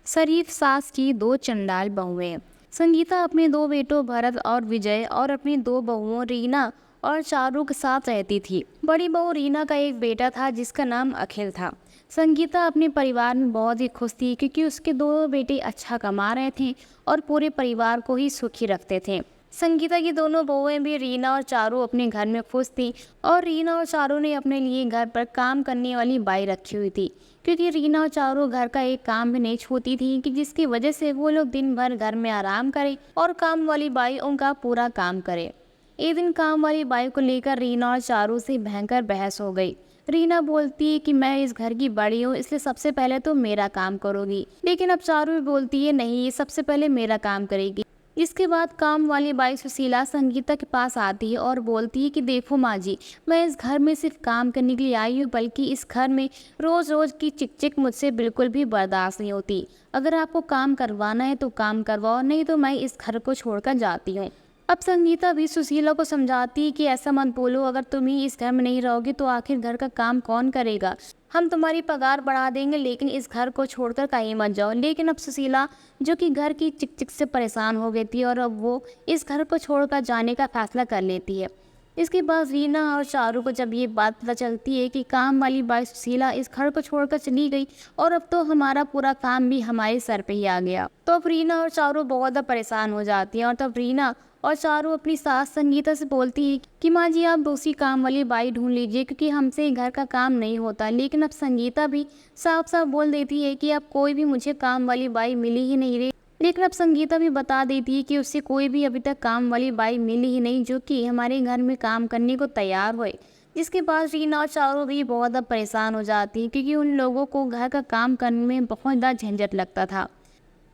शरीफ सास की दो चंडाल बहुएं। संगीता अपने दो बेटों भरत और विजय और अपनी दो बहुओं रीना और चारू के साथ रहती थी। बड़ी बहू रीना का एक बेटा था जिसका नाम अखिल था। संगीता अपने परिवार में बहुत ही खुश थी क्योंकि उसके दो बेटे अच्छा कमा रहे थे और पूरे परिवार को ही सुखी रखते थे। संगीता की दोनों बहुएं भी रीना और चारू अपने घर में खुश थी और रीना और चारू ने अपने लिए घर पर काम करने वाली बाई रखी हुई थी क्योंकि रीना और चारू घर का एक काम भी नहीं छूती थी कि जिसकी वजह से वो लोग दिन भर घर में आराम करें और काम वाली बाई उनका पूरा काम करे। एक दिन काम वाली बाई को लेकर रीना और चारू से भयंकर बहस हो गई। रीना बोलती है कि मैं इस घर की बड़ी हूँ इसलिए सबसे पहले तो मेरा काम करोगी, लेकिन अब चारू भी बोलती है नहीं ये सबसे पहले मेरा काम करेगी। इसके बाद काम वाली बाई सुशीला संगीता के पास आती है और बोलती है कि देखो माँ जी, मैं इस घर में सिर्फ काम करने के लिए आई हूँ, बल्कि इस घर में रोज रोज की चिक मुझसे बिल्कुल भी बर्दाश्त नहीं होती। अगर आपको काम करवाना है तो काम करवाओ, नहीं तो मैं इस घर को छोड़कर जाती हूँ। अब संगीता भी सुशीला को समझाती है कि ऐसा मत बोलो, अगर तुम ही इस घर में नहीं रहोगे तो आखिर घर का काम कौन करेगा। हम तुम्हारी पगार बढ़ा देंगे, लेकिन इस घर को छोड़कर कहीं मत जाओ। लेकिन अब सुशीला जो कि घर की चिक से परेशान हो गई थी और अब वो इस घर को छोड़कर जाने का फैसला कर लेती है। इसके बाद रीना और चारू को जब ये बात पता चलती है कि काम वाली बाई सुशीला इस घर को छोड़कर चली गई और अब तो हमारा पूरा काम भी हमारे सर पे ही आ गया, तो अब रीना और चारू बहुत ज़्यादा परेशान हो जाती हैं। और तब रीना और चारू अपनी सास संगीता से बोलती है कि माँ जी आप दूसरी काम वाली बाई ढूंढ लीजिए क्योंकि हमसे घर का काम नहीं होता। लेकिन अब संगीता भी साफ साफ बोल देती है कि अब कोई भी मुझे काम वाली बाई मिली ही नहीं रही। लेकिन अब संगीता भी बता देती है कि उससे कोई भी अभी तक काम वाली बाई मिली ही नहीं जो कि हमारे घर में काम करने को तैयार होए। जिसके बाद रीना और चारू भी बहुत ज़्यादा परेशान हो जाती है क्योंकि उन लोगों को घर का काम करने में बहुत ज़्यादा झंझट लगता था।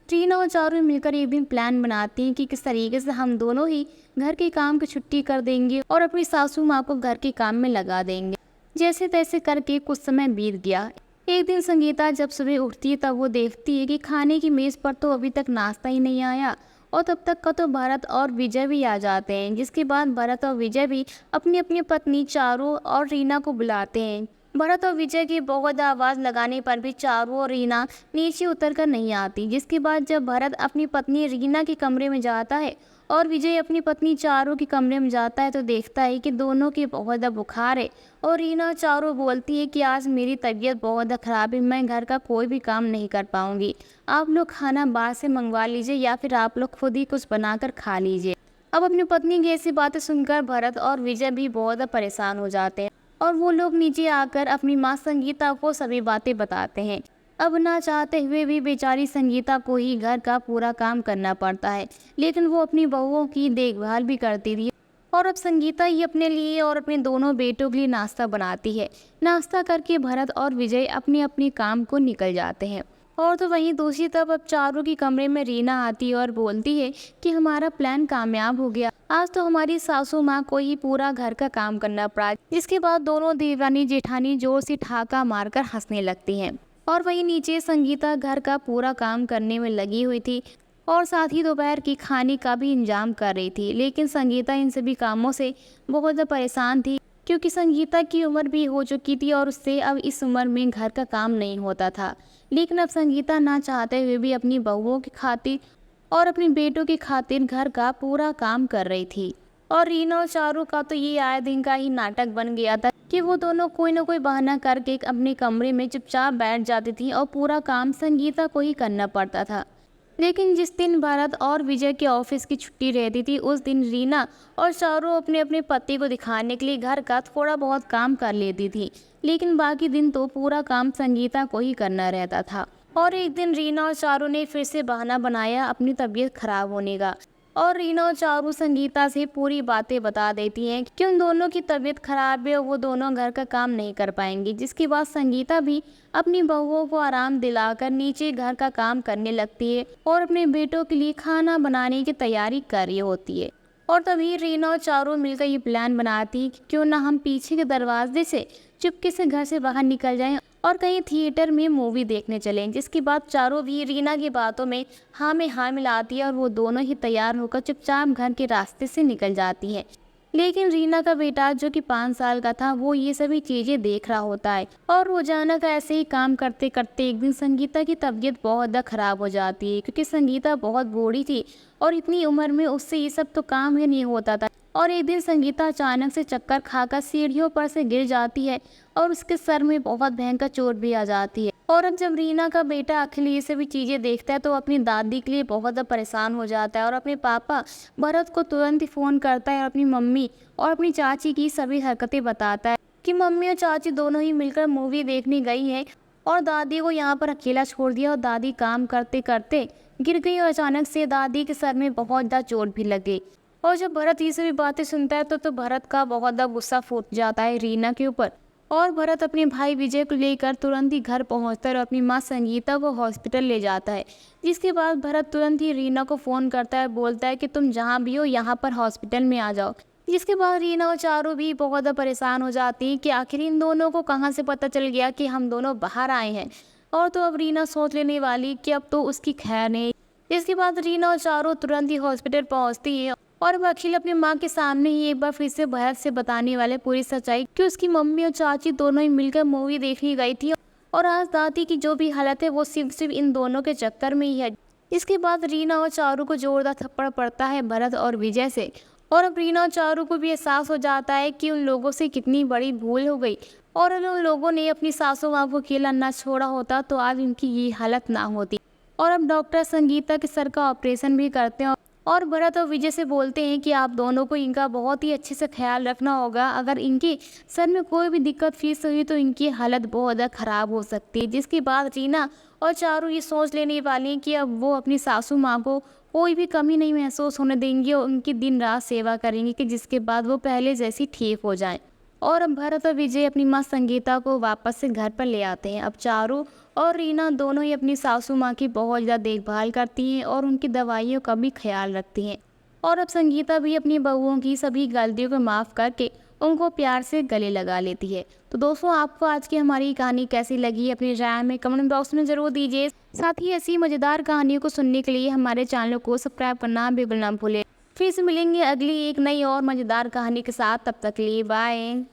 रीना और चारू मिलकर एक दिन प्लान बनाती हैं कि किस तरीके से हम दोनों ही घर के काम की छुट्टी कर देंगे और अपनी सासू माँ को घर के काम में लगा देंगे। जैसे तैसे करके कुछ समय बीत गया। एक दिन संगीता जब सुबह उठती है तब वो देखती है कि खाने की मेज़ पर तो अभी तक नाश्ता ही नहीं आया और तब तक का तो भरत और विजय भी आ जाते हैं। जिसके बाद भरत और विजय भी अपनी अपनी पत्नी चारू और रीना को बुलाते हैं। भरत और विजय की बहुत आवाज़ लगाने पर भी चारू और रीना नीचे उतरकर नहीं आती। जिसके बाद जब भरत अपनी पत्नी रीना के कमरे में जाता है और विजय अपनी पत्नी चारू के कमरे में जाता है तो देखता है कि दोनों के बहुत ज़्यादा बुखार है और रीना चारू बोलती है कि आज मेरी तबीयत बहुत ज़्यादा ख़राब है, मैं घर का कोई भी काम नहीं कर पाऊंगी। आप लोग खाना बाहर से मंगवा लीजिए या फिर आप लोग खुद ही कुछ बनाकर खा लीजिए। अब अपनी पत्नी की ऐसी बातें सुनकर भरत और विजय भी बहुत ज़्यादा परेशान हो जाते हैं और वो लोग नीचे आकर अपनी माँ संगीता को सभी बातें बताते हैं। अब ना चाहते हुए भी बेचारी संगीता को ही घर का पूरा काम करना पड़ता है, लेकिन वो अपनी बहुओं की देखभाल भी करती थी। और अब संगीता ही अपने लिए और अपने दोनों बेटों के लिए नाश्ता बनाती है। नाश्ता करके भरत और विजय अपने अपने काम को निकल जाते हैं। और तो वहीं दूसरी तरफ अब चारू के कमरे में रीना आती है और बोलती है कि हमारा प्लान कामयाब हो गया, आज तो हमारी सासू माँ को ही पूरा घर का काम करना पड़ा। इसके बाद दोनों देवरानी जेठानी जोर से ठहाका मारकर हंसने लगती हैं। और वहीं नीचे संगीता घर का पूरा काम करने में लगी हुई थी और साथ ही दोपहर की खाने का भी इंतजाम कर रही थी। लेकिन संगीता इन सभी कामों से बहुत ज़्यादा परेशान थी क्योंकि संगीता की उम्र भी हो चुकी थी और उससे अब इस उम्र में घर का काम नहीं होता था। लेकिन अब संगीता ना चाहते हुए भी अपनी बहुओं की खातिर और अपने बेटों की खातिर घर का पूरा काम कर रही थी। और रीना और चारू का तो ये आए दिन का ही नाटक बन गया था कि वो दोनों कोई ना कोई बहाना करके अपने कमरे में चुपचाप बैठ जाती थी और पूरा काम संगीता को ही करना पड़ता था। लेकिन जिस दिन भरत और विजय के ऑफिस की छुट्टी रहती थी उस दिन रीना और चारू अपने अपने पति को दिखाने के लिए घर का थोड़ा बहुत काम कर लेती थी, लेकिन बाकी दिन तो पूरा काम संगीता को ही करना रहता था। और एक दिन रीना और चारू ने फिर से बहाना बनाया अपनी तबीयत खराब होने का और रीना और चारू संगीता से पूरी बातें बता देती हैं कि उन दोनों की तबीयत खराब है और वो दोनों घर का काम नहीं कर पाएंगी। जिसके बाद संगीता भी अपनी बहुओं को आराम दिलाकर नीचे घर का काम करने लगती है और अपने बेटों के लिए खाना बनाने की तैयारी कर रही होती है। और तभी रीना और चारू मिलकर ये प्लान बनाती कि क्यों ना हम पीछे के दरवाजे से चुपके से घर से बाहर निकल जाएं और कहीं थिएटर में मूवी देखने चलें। जिसके बाद चारों भी रीना की बातों में हाँ मिलाती है और वो दोनों ही तैयार होकर चुपचाप घर के रास्ते से निकल जाती हैं। लेकिन रीना का बेटा जो कि 5 साल का था वो ये सभी चीजें देख रहा होता है। और रोजाना का ऐसे ही काम करते करते एक दिन संगीता की तबीयत बहुत ज़्यादा खराब हो जाती है, क्योंकि संगीता बहुत बूढ़ी थी और इतनी उम्र में उससे ये सब तो काम ही नहीं होता था। और एक दिन संगीता अचानक से चक्कर खाकर सीढ़ियों पर से गिर जाती है और उसके सर में बहुत भयंकर चोट भी आ जाती है। और अब जब रीना का बेटा अखिल ये सभी चीज़ें देखता है तो अपनी दादी के लिए बहुत ज़्यादा परेशान हो जाता है और अपने पापा भरत को तुरंत ही फ़ोन करता है और अपनी मम्मी और अपनी चाची की सभी हरकतें बताता है कि मम्मी और चाची दोनों ही मिलकर मूवी देखने गई हैं और दादी को यहाँ पर अकेला छोड़ दिया और दादी काम करते करते गिर गई और अचानक से दादी के सर में बहुत ज़्यादा चोट भी लग गई। और जब भरत ये सभी बातें सुनता है तो भरत का बहुत ज़्यादा गुस्सा फूट जाता है रीना के ऊपर। और भरत अपने भाई विजय को लेकर तुरंत ही घर पहुंचता है और अपनी माँ संगीता को हॉस्पिटल ले जाता है। जिसके बाद भरत तुरंत ही रीना को फ़ोन करता है, बोलता है कि तुम जहाँ भी हो यहाँ पर हॉस्पिटल में आ जाओ। जिसके बाद रीना और चारू भी बहुत ज़्यादा परेशान हो जाती हैं कि आखिर इन दोनों को कहाँ से पता चल गया कि हम दोनों बाहर आए हैं। और तो अब रीना सोच लेने वाली कि अब तो उसकी खैर नहीं। इसके बाद रीना और चारू तुरंत ही हॉस्पिटल पहुँचती हैं और अब अखिल अपनी माँ के सामने ही एक बार फिर से भरत से बताने वाले पूरी सच्चाई कि उसकी मम्मी और चाची दोनों ही मिलकर मूवी देखने गई थी और आज दादी की जो भी हालत है वो सिर्फ इन दोनों के चक्कर में ही है। इसके बाद रीना और चारू को जोरदार थप्पड़ पड़ता है भरत और विजय से। और अब रीना और चारू को भी एहसास हो जाता है कि उन लोगों से कितनी बड़ी भूल हो गई और अगर उन लोगों ने अपनी सासू माँ को अकेला न छोड़ा होता तो आज उनकी ये हालत ना होती। और अब डॉक्टर संगीता के सर का ऑपरेशन भी करते हैं और भरत और विजय से बोलते हैं कि आप दोनों को इनका बहुत ही अच्छे से ख्याल रखना होगा। अगर इनके सर में कोई भी दिक्कत फीस हुई तो इनकी हालत बहुत ज़्यादा ख़राब हो सकती है। जिसके बाद रीना और चारू ये सोच लेने वाली हैं कि अब वो अपनी सासू माँ को कोई भी कमी नहीं महसूस होने देंगी और उनकी दिन रात सेवा करेंगी कि जिसके बाद वो पहले जैसी ठीक हो जाएं। और अब भरत और विजय अपनी माँ संगीता को वापस से घर पर ले आते हैं। अब चारू और रीना दोनों ही अपनी सासू माँ की बहुत ज़्यादा देखभाल करती हैं और उनकी दवाइयों का भी ख्याल रखती हैं। और अब संगीता भी अपनी बहुओं की सभी गलतियों को माफ़ करके उनको प्यार से गले लगा लेती है। तो दोस्तों, आपको आज की हमारी कहानी कैसी लगी अपनी राय में कमेंट बॉक्स में ज़रूर दीजिए। साथ ही ऐसी मज़ेदार कहानियों को सुनने के लिए हमारे चैनल को सब्सक्राइब करना बिल्कुल ना भूलें। फिर से मिलेंगे अगली एक नई और मज़ेदार कहानी के साथ, तब तक के लिए बाय।